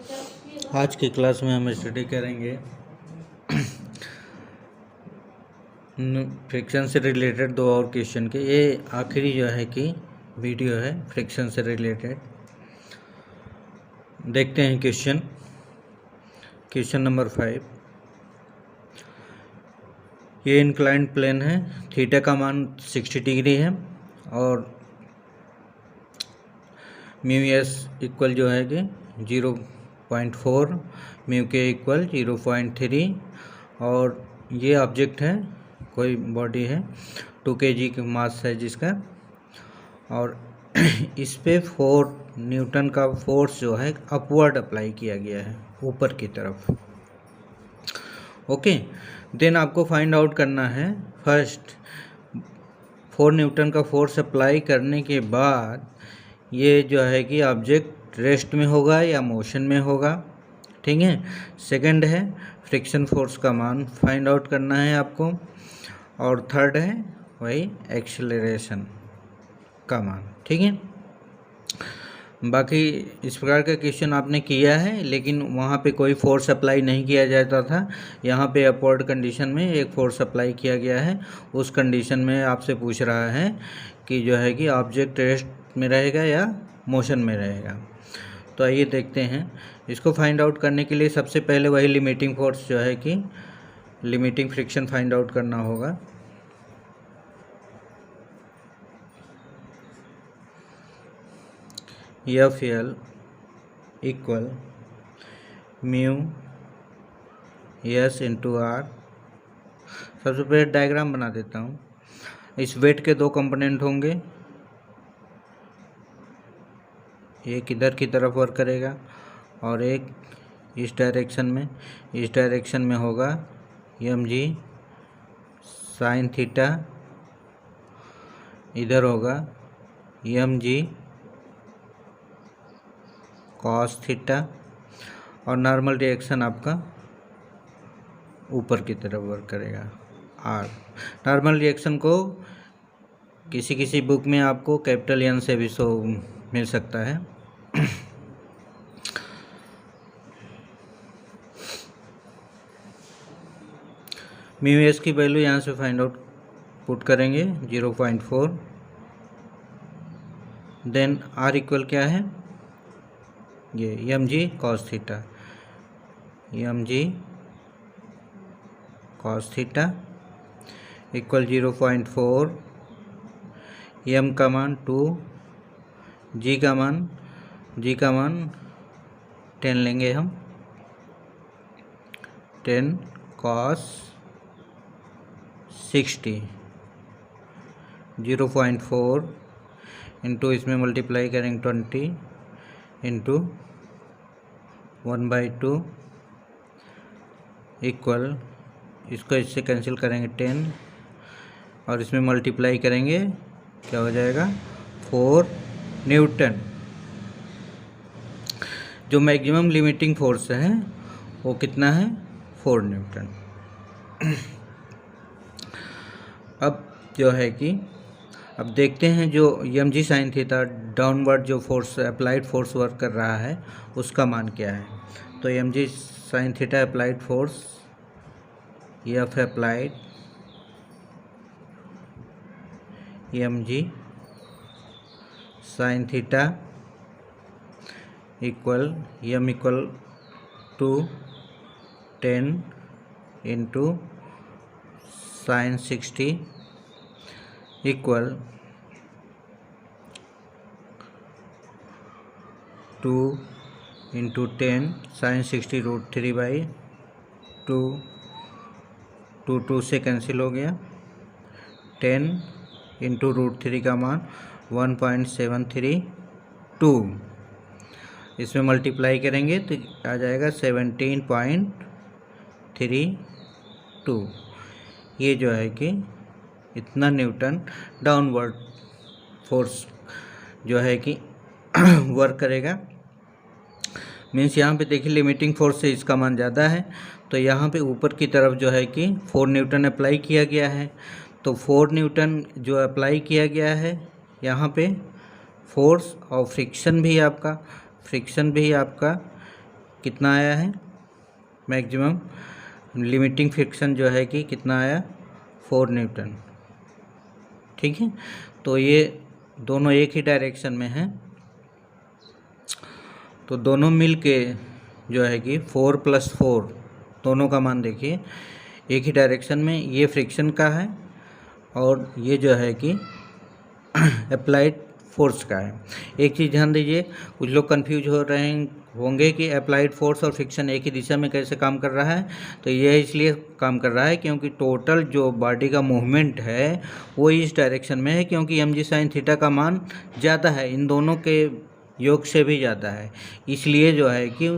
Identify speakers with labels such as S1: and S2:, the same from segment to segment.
S1: आज की क्लास में हम स्टडी करेंगे फ्रिक्शन से रिलेटेड दो और क्वेश्चन के। ये आखिरी जो है कि वीडियो है फ्रिक्शन से रिलेटेड। देखते हैं क्वेश्चन नंबर 5। ये इंक्लाइंड प्लेन है, थीटा का मान 60 डिग्री है और म्यू एस इक्वल जो है कि 0.4, म्यू के इक्वल 0.3 और ये ऑब्जेक्ट है, कोई बॉडी है 2 kg का मास है जिसका, और इस पे 4 न्यूटन का फोर्स जो है अपवर्ड अप्लाई किया गया है ऊपर की तरफ। ओके, देन आपको फाइंड आउट करना है फर्स्ट 4 न्यूटन का फोर्स अप्लाई करने के बाद ये जो है कि ऑब्जेक्ट रेस्ट में होगा या मोशन में होगा। ठीक है, सेकंड है फ्रिक्शन फोर्स का मान फाइंड आउट करना है आपको, और थर्ड है वही एक्सेलरेशन का मान। ठीक है, बाकी इस प्रकार का क्वेश्चन आपने किया है, लेकिन वहाँ पे कोई फोर्स अप्लाई नहीं किया जाता था। यहाँ पे अपवर्ड कंडीशन में एक फोर्स अप्लाई किया गया है। उस कंडीशन में आपसे पूछ रहा है कि जो है कि ऑब्जेक्ट रेस्ट में रहेगा या मोशन में रहेगा। तो आइए देखते हैं। इसको फाइंड आउट करने के लिए सबसे पहले वही लिमिटिंग फोर्स जो है कि लिमिटिंग फ्रिक्शन फाइंड आउट करना होगा। F L equal mu S into R. सबसे पहले डायग्राम बना देता हूँ। इस वेट के दो कंपोनेंट होंगे, एक इधर की तरफ वर्क करेगा और एक इस डायरेक्शन में होगा एम जी साइन थीटा, इधर होगा एम जी कॉस थीटा, और नॉर्मल रिएक्शन आपका ऊपर की तरफ वर्क करेगा आर। नॉर्मल रिएक्शन को किसी बुक में आपको कैपिटल एन से भी शो मिल सकता है। म्यू एस की वैल्यू यहाँ से फाइंड आउट पुट करेंगे 0.4। देन आर इक्वल क्या है, ये M G cos theta, M G cos theta equal 0.4, M का मान 2, जी का मान 10 लेंगे हम, 10 कॉस 60, 0.4 इंटू इसमें मल्टीप्लाई करेंगे 20 इंटू 1/2 इक्वल, इसको इससे कैंसिल करेंगे 10 और इसमें मल्टीप्लाई करेंगे, क्या हो जाएगा 4 न्यूटन। जो मैक्सिमम लिमिटिंग फोर्स है वो कितना है, 4 न्यूटन। अब जो है कि अब देखते हैं जो M G sine theta downward जो फोर्स अप्लाइड फोर्स वर्क कर रहा है उसका मान क्या है। तो M G sine theta applied force, F applied M G sine theta equal M equal to 10 into sine 60 equal 2 into 10 sine 60 √3/2, 2 से कैंसिल हो गया, 10 इंटू √3 का मान 1.732, इसमें मल्टीप्लाई करेंगे तो आ जाएगा 17.32। ये जो है कि इतना न्यूटन डाउनवर्ड फोर्स जो है कि वर्क करेगा। मीन्स यहाँ पे देखिए लिमिटिंग फोर्स से इसका मान ज़्यादा है, तो यहाँ पे ऊपर की तरफ जो है कि 4 न्यूटन अप्लाई किया गया है। तो 4 न्यूटन जो अप्लाई किया गया है यहाँ पे फोर्स और फ्रिक्शन भी आपका कितना आया है, मैक्सिमम लिमिटिंग फ्रिक्शन जो है कि कितना आया, 4 न्यूटन। ठीक है, तो ये दोनों एक ही डायरेक्शन में हैं, तो दोनों मिल के जो है कि 4 + 4 दोनों का मान देखिए एक ही डायरेक्शन में, ये फ्रिक्शन का है और ये जो है कि अप्लाइड फोर्स का है। एक चीज़ ध्यान दीजिए, कुछ लोग कंफ्यूज हो रहे होंगे कि अप्लाइड फोर्स और फ्रिक्शन एक ही दिशा में कैसे काम कर रहा है। तो यह इसलिए काम कर रहा है क्योंकि टोटल जो बॉडी का मूवमेंट है वो इस डायरेक्शन में है, क्योंकि mg sin थीटा का मान ज़्यादा है, इन दोनों के योग से भी ज़्यादा है, इसलिए जो है कि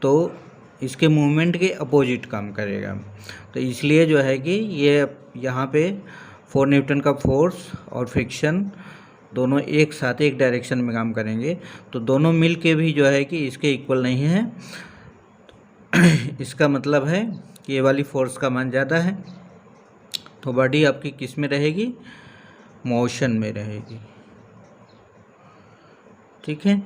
S1: तो इसके मूवमेंट के अपोजिट काम करेगा। तो इसलिए जो है कि ये यहाँ पे 4 न्यूटन का फोर्स और फ्रिक्शन दोनों एक साथ एक डायरेक्शन में काम करेंगे, तो दोनों मिल के भी जो है कि इसके इक्वल नहीं है। इसका मतलब है कि ये वाली फोर्स का मान ज़्यादा है, तो बॉडी आपकी किस में रहेगी, मोशन में रहेगी। ठीक है,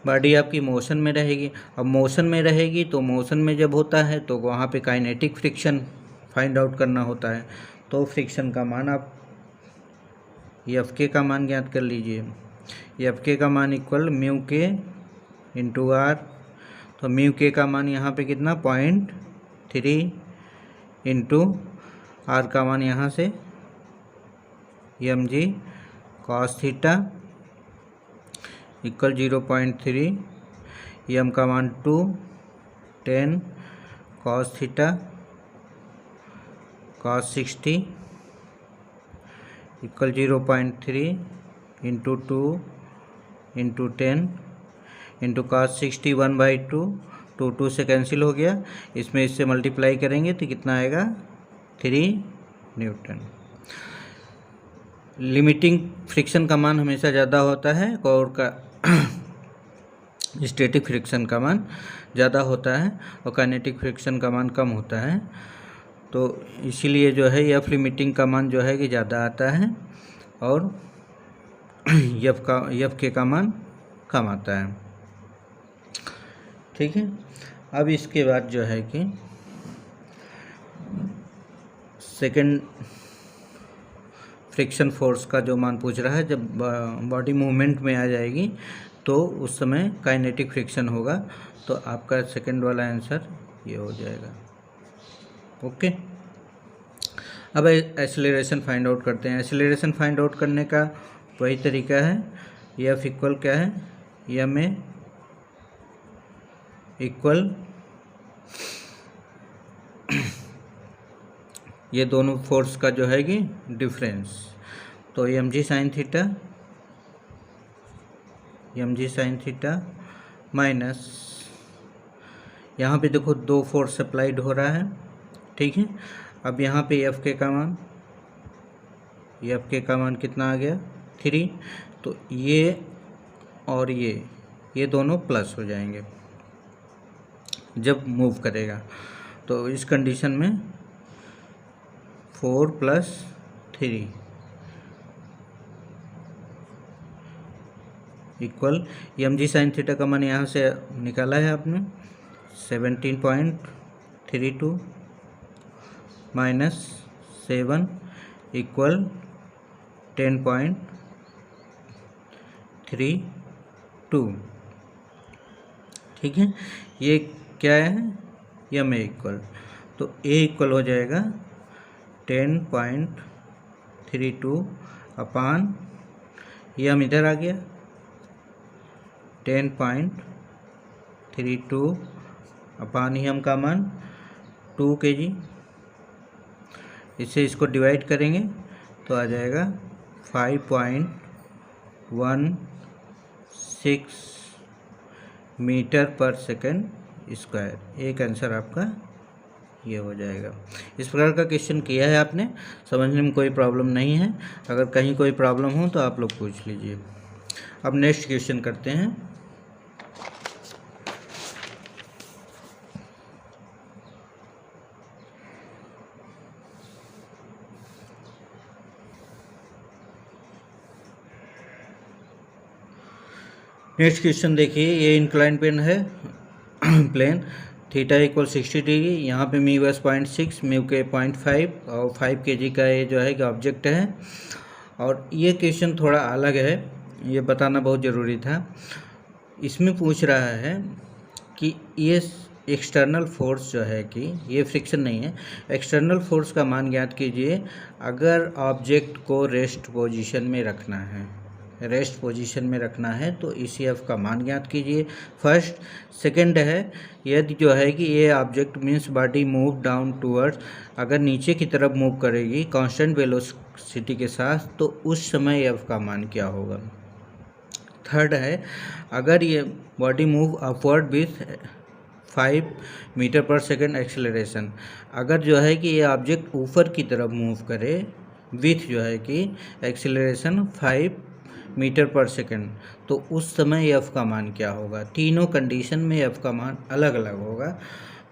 S1: बॉडी आपकी मोशन में रहेगी। अब मोशन में रहेगी तो मोशन में जब होता है तो वहाँ पे काइनेटिक फ्रिक्शन फाइंड आउट करना होता है। तो फ्रिक्शन का मान आप एफ के का मान ज्ञात कर लीजिए। एफ के का मान इक्वल म्यू के इंटू आर, तो म्यू के का मान यहाँ पे कितना 0.3 इंटू आर का मान यहाँ से mg cos theta equal 0.3, M का मान 2 10 cos theta cos 60 equal 0.3 into 2 into 10 into cos 60 1/2, 2 से कैंसिल हो गया, इसमें इससे मल्टीप्लाई करेंगे तो कितना आएगा 3 न्यूटन। लिमिटिंग फ्रिक्शन का मान हमेशा ज़्यादा होता है और का स्टैटिक फ्रिक्शन का मान ज़्यादा होता है और काइनेटिक फ्रिक्शन का मान कम होता है। तो इसीलिए जो है एफ लिमिटिंग का मान जो है कि ज़्यादा आता है और एफ के का मान कम आता है। ठीक है, अब इसके बाद जो है कि सेकंड फ्रिक्शन फोर्स का जो मान पूछ रहा है, जब बॉडी मूवमेंट में आ जाएगी तो उस समय काइनेटिक फ्रिक्शन होगा, तो आपका सेकंड वाला आंसर ये हो जाएगा। ओके, अब एक्सेलरेशन फाइंड आउट करते हैं। एक्सेलरेशन फाइंड आउट करने का वही तरीका है, एफ इक्वल क्या है, एम ए इक्वल ये दोनों फोर्स का जो है कि डिफरेंस, तो mg sin थीटा माइनस यहाँ पे देखो दो फोर्स अप्लाइड हो रहा है। ठीक है, अब यहाँ पे एफ के का मान कितना आ गया 3, तो ये और ये दोनों प्लस हो जाएंगे जब मूव करेगा। तो इस कंडीशन में 4 + 3 इक्वल mg sin थीटा का मान यहाँ से निकाला है आपने 17.32 माइनस 7 इक्वल 10.32। ठीक है, ये क्या है, एम ए इक्वल, तो ए इक्वल हो जाएगा 10.32 अपान एम इधर आ गया 10.32 अपान एम का मान 2 kg, इससे इसको डिवाइड करेंगे तो आ जाएगा 5.16 मीटर पर सेकंड स्क्वायर। एक आंसर आपका ये हो जाएगा। इस प्रकार का क्वेश्चन किया है आपने, समझने में कोई प्रॉब्लम नहीं है। अगर कहीं कोई प्रॉब्लम हो तो आप लोग पूछ लीजिए। अब नेक्स्ट क्वेश्चन करते हैं। नेक्स्ट क्वेश्चन देखिए, ये इंक्लाइन प्लेन है प्लेन थीटा इक्वल 60 डिग्री, यहाँ पे म्यू एस 0.6, म्यू के 0.5 और 5 kg का ये जो है कि ऑब्जेक्ट है। और ये क्वेश्चन थोड़ा अलग है, ये बताना बहुत ज़रूरी था। इसमें पूछ रहा है कि ये एक्सटर्नल फोर्स जो है कि ये फ्रिक्शन नहीं है, एक्सटर्नल फोर्स का मान ज्ञात कीजिए अगर ऑब्जेक्ट को रेस्ट पोजीशन में रखना है। रेस्ट पोजीशन में रखना है तो ECF का मान ज्ञात कीजिए फर्स्ट। सेकंड है यदि जो है कि ये object means body move down towards, अगर नीचे की तरफ मूव करेगी कांस्टेंट वेलोसिटी के साथ तो उस समय F का मान क्या होगा। थर्ड है अगर ये body move upward with 5 metre per second acceleration, अगर जो है कि ये ऑब्जेक्ट ऊपर की तरफ मूव करे विथ जो है कि एक्सेलरेशन 5 मीटर पर सेकेंड तो उस समय F का मान क्या होगा। तीनों कंडीशन में F का मान अलग अलग होगा।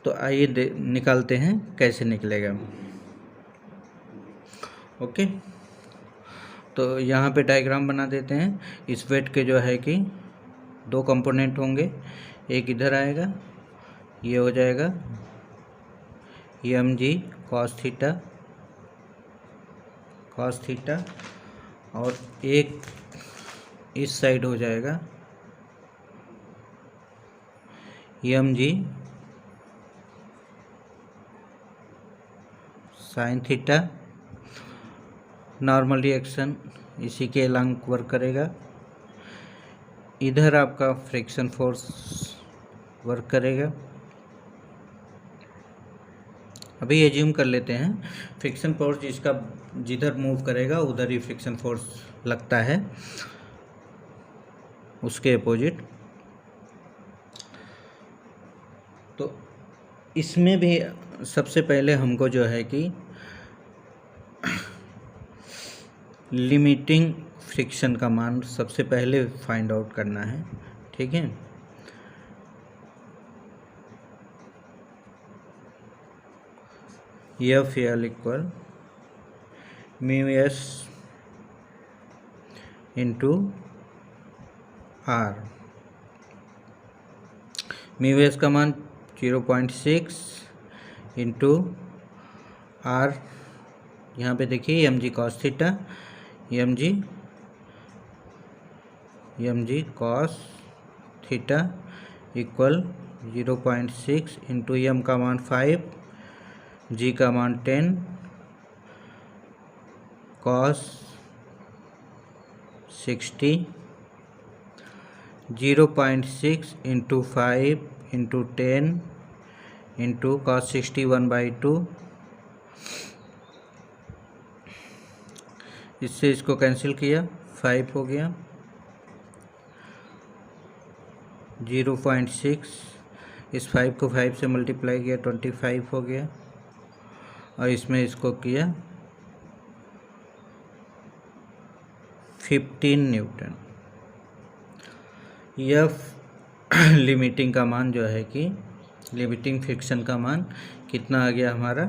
S1: तो आइए निकालते हैं कैसे निकलेगा। ओके, तो यहाँ पे डायग्राम बना देते हैं। इस वेट के जो है कि दो कंपोनेंट होंगे, एक इधर आएगा, ये हो जाएगा mg cos थीटा और एक इस साइड हो जाएगा mg sin theta. Normal reaction इसी के अलांग वर्क करेगा। इधर आपका फ्रिक्शन फोर्स वर्क करेगा। अभी एज्यूम कर लेते हैं फ्रिक्शन फोर्स जिसका जिधर मूव करेगा उधर ही फ्रिक्शन फोर्स लगता है, उसके अपोजिट। तो इसमें भी सबसे पहले हमको जो है कि लिमिटिंग फ्रिक्शन का मान सबसे पहले फाइंड आउट करना है, ठीक है। FL equal mu S into R. Mu S का मान 0.6 इंटू आर, यहाँ पे देखिए mg cos theta, mg cos theta equal 0.6 into m का मान 5, g का मान 10, cos 60, 0.6 into 5 into 10 into cos 60 1/2। इससे इसको कैंसिल किया, 5 हो गया, 0.6 इस 5 को 5 से मल्टीप्लाई किया 25 हो गया, और इसमें इसको किया 15 न्यूटन। यह लिमिटिंग का मान जो है कि लिमिटिंग फ्रिक्शन का मान कितना आ गया हमारा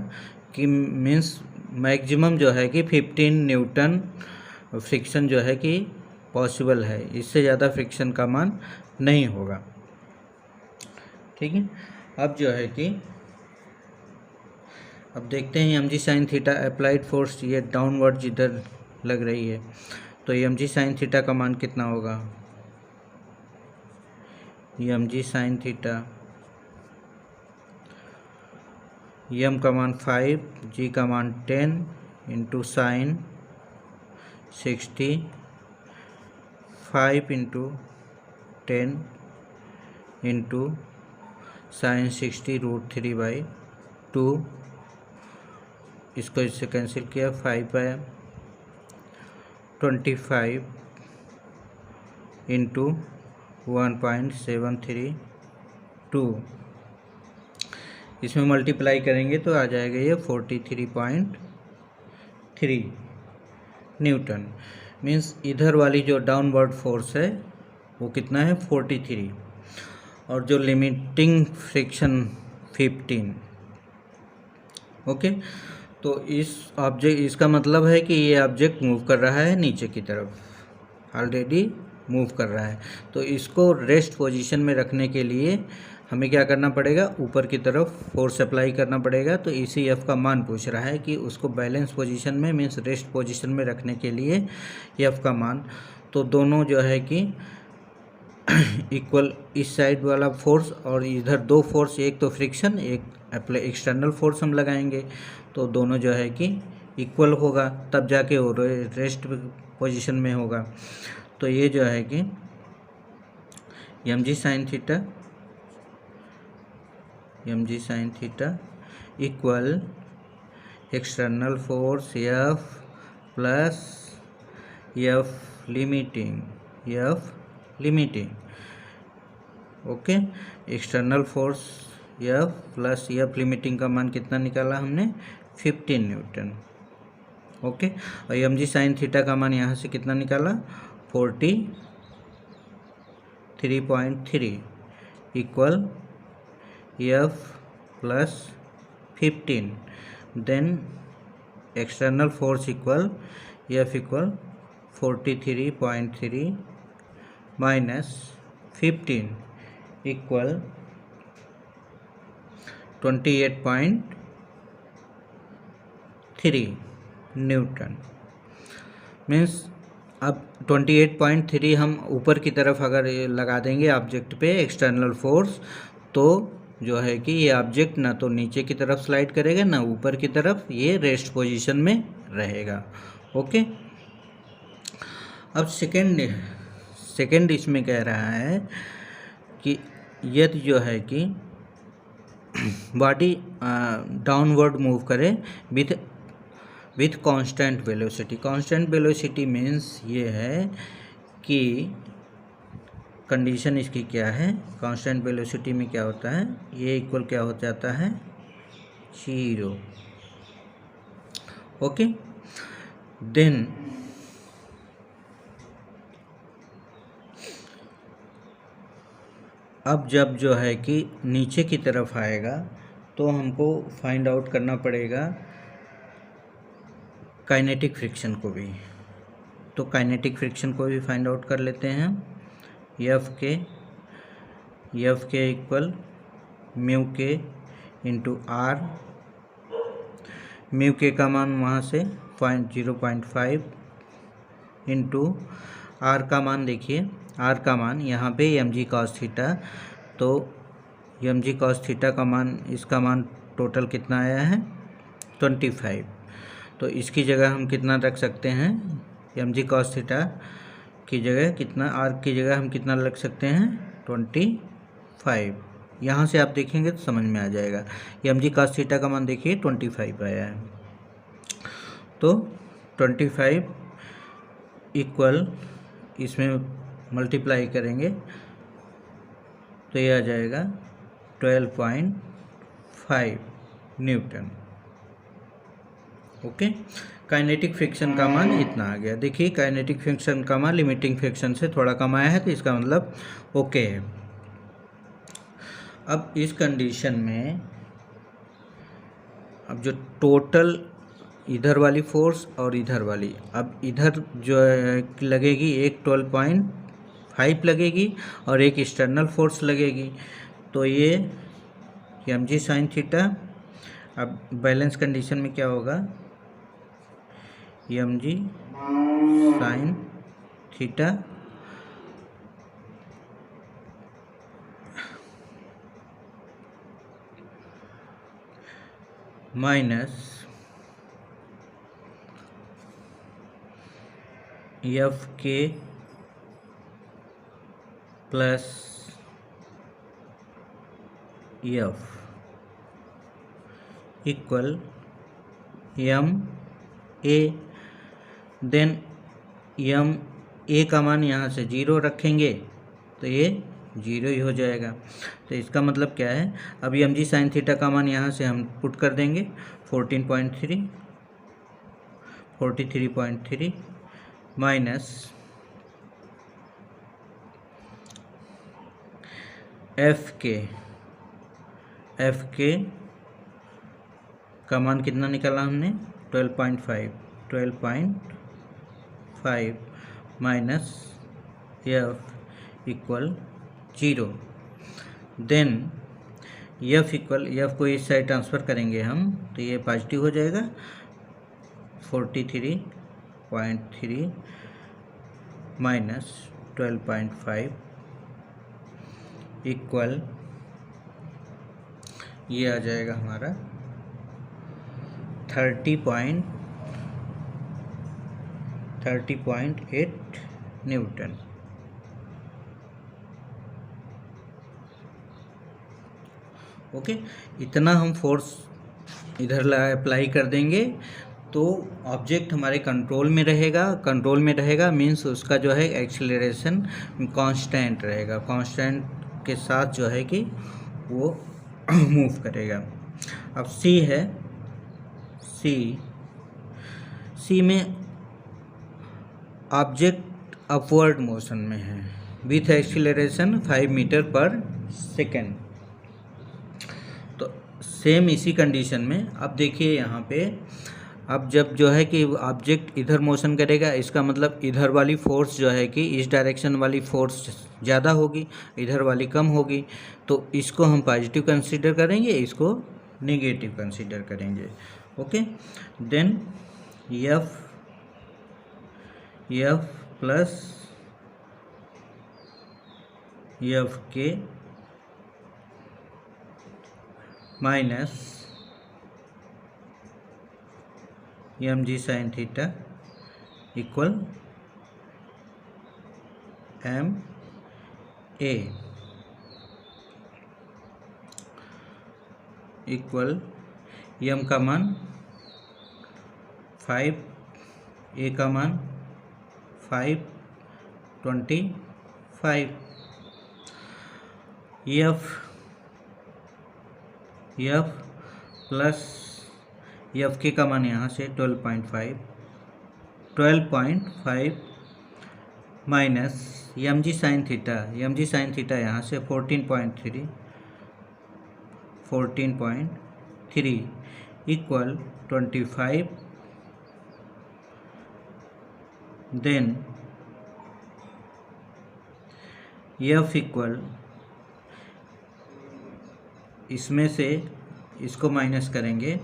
S1: कि मीन्स मैक्सिमम जो है कि 15 न्यूटन फ्रिक्शन जो है कि पॉसिबल है, इससे ज़्यादा फ्रिक्शन का मान नहीं होगा, ठीक है। अब जो है कि अब देखते हैं mg sin theta applied force ये डाउनवर्ड जिधर लग रही है तो mg sin थीटा का मान कितना होगा। mg sin थीटा, m का मान 5, g का मान 10 into sine 60, 5 into 10 into sine 60 √3/2। इसको इससे कैंसिल किया, 5 आया, 25 इंटू 1.732। इसमें मल्टीप्लाई करेंगे तो आ जाएगा ये 43.3 न्यूटन। मीन्स इधर वाली जो डाउनवर्ड फोर्स है वो कितना है 43, और जो लिमिटिंग फ्रिक्शन 15। ओके, तो इस ऑब्जेक्ट इसका मतलब है कि ये ऑब्जेक्ट मूव कर रहा है नीचे की तरफ, ऑलरेडी मूव कर रहा है। तो इसको रेस्ट पोजीशन में रखने के लिए हमें क्या करना पड़ेगा, ऊपर की तरफ फोर्स अप्लाई करना पड़ेगा। तो इसी एफ का मान पूछ रहा है कि उसको बैलेंस पोजीशन में मीन्स रेस्ट पोजीशन में रखने के लिए एफ का मान। तो दोनों जो है कि इक्वल, इस साइड वाला फोर्स और इधर दो फोर्स, एक तो फ्रिक्शन, एक एक्सटर्नल फोर्स हम लगाएंगे, तो दोनों जो है कि इक्वल होगा, तब जाके वो रेस्ट पोजीशन में होगा। तो ये जो है कि mg sin theta equal external force F plus F limiting. Okay, external force F plus F limiting का मान कितना निकाला हमने, 15 न्यूटन। ओके, और mg sin थीटा का मान यहाँ से कितना निकाला, 43.3 equal F plus 15, then external force equal F equal 43.3 minus 15 equal 28.3 newton. Means अब 28.3 हम ऊपर की तरफ अगर लगा देंगे ऑब्जेक्ट पे एक्सटर्नल फोर्स, तो जो है कि ये ऑब्जेक्ट ना तो नीचे की तरफ स्लाइड करेगा ना ऊपर की तरफ, ये रेस्ट पोजीशन में रहेगा। ओके, अब सेकेंड इसमें कह रहा है कि यदि जो है कि बॉडी डाउनवर्ड मूव करे with constant velocity. Constant velocity means ये है कि कंडीशन इसकी क्या है, कांस्टेंट वेलोसिटी में क्या होता है, ये इक्वल क्या हो जाता है, 0। ओके, देन अब जब जो है कि नीचे की तरफ आएगा तो हमको फाइंड आउट करना पड़ेगा काइनेटिक फ्रिक्शन को भी। तो काइनेटिक फ्रिक्शन को भी फाइंड आउट कर लेते हैं। एफ के इक्वल म्यू के इंटू आर। म्यू के का मान वहाँ से 0.5 इंटू आर का मान, देखिए आर का मान यहाँ पे mg cos थीटा, तो mg cos थीटा का मान, इसका मान टोटल कितना आया है, 25। तो इसकी जगह हम कितना रख सकते हैं, mg cos थीटा की जगह कितना, आर की जगह हम कितना रख सकते हैं, 25। यहाँ से आप देखेंगे तो समझ में आ जाएगा। mg cos थीटा का मान देखिए 25 आया है, तो 25 इक्वल इसमें मल्टीप्लाई करेंगे तो ये आ जाएगा 12.5 न्यूटन। ओके, काइनेटिक फ्रिक्शन का मान इतना आ गया। देखिए काइनेटिक फ्रिक्शन का मान लिमिटिंग फ्रिक्शन से थोड़ा कम आया है, तो इसका मतलब ओके है। अब इस कंडीशन में अब जो टोटल इधर वाली फोर्स और इधर वाली, अब इधर जो लगेगी एक 12.5 लगेगी और एक एक्सटर्नल फोर्स लगेगी, तो ये mg sin थीटा, अब बैलेंस कंडीशन में क्या होगा, mg sin theta minus F के plus F equal M A. Then M A का मान यहाँ से 0 रखेंगे तो ये 0 ही हो जाएगा। तो इसका मतलब क्या है, अब mg sin थीटा का मान यहाँ से हम पुट कर देंगे 43.3 माइनस एफ के का मान कितना निकाला हमने, 12.5 minus F equal 0। Then F equal, F को इस साइड ट्रांसफ़र करेंगे हम तो ये पॉजिटिव हो जाएगा, 43.3 माइनस 12.5 इक्वल, ये आ जाएगा हमारा 30.8 न्यूटन। ओके, इतना हम फोर्स इधर अप्लाई कर देंगे तो ऑब्जेक्ट हमारे कंट्रोल में रहेगा मीन्स उसका जो है एक्सीलरेशन कांस्टेंट रहेगा, कांस्टेंट के साथ जो है कि वो मूव करेगा। अब सी है, सी में ऑब्जेक्ट अपवर्ड मोशन में है with acceleration 5 metre per second. तो सेम इसी कंडीशन में अब देखिए यहाँ पे, अब जब जो है कि ऑब्जेक्ट इधर मोशन करेगा, इसका मतलब इधर वाली फोर्स जो है कि इस डायरेक्शन वाली फोर्स ज़्यादा होगी, इधर वाली कम होगी। तो इसको हम पॉजिटिव कंसीडर करेंगे, इसको नेगेटिव कंसीडर करेंगे। Okay, then F plus F के minus M G sine theta equal M A equal M का मान 5, ए का मान 525, एफ प्लस एफ के का मान यहाँ से 12.5 minus M G sine theta यहाँ से 14.3 इक्वल 25। देन एफ इक्वल, इसमें से इसको माइनस करेंगे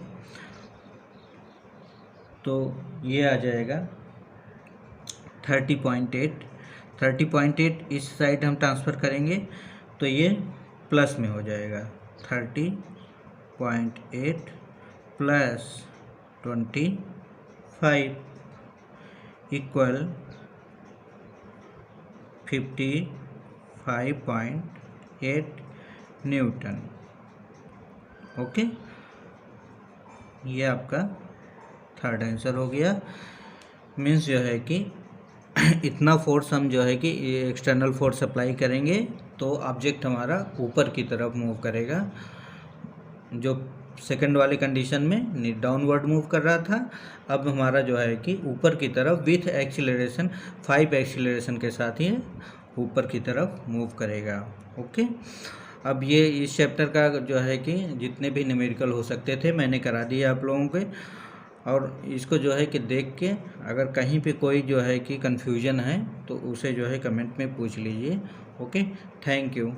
S1: तो ये आ जाएगा 30.8 इस साइड हम ट्रांसफ़र करेंगे तो ये प्लस में हो जाएगा, 30.8 प्लस 25 इक्वल 55.8 न्यूटन। ओके, ये आपका थर्ड आंसर हो गया। मीन्स जो है कि इतना फोर्स हम जो है कि एक्सटर्नल फोर्स अप्लाई करेंगे तो ऑब्जेक्ट हमारा ऊपर की तरफ मूव करेगा। जो सेकंड वाले कंडीशन में डाउनवर्ड मूव कर रहा था, अब हमारा जो है कि ऊपर की तरफ विथ एक्सीलरेशन 5 एक्सीलरेशन के साथ ही ऊपर की तरफ मूव करेगा। ओके, अब ये इस चैप्टर का जो है कि जितने भी न्यूमेरिकल हो सकते थे मैंने करा दिए आप लोगों के, और इसको जो है कि देख के अगर कहीं पे कोई जो है कि कन्फ्यूजन है तो उसे जो है कमेंट में पूछ लीजिए। Okay, thank you.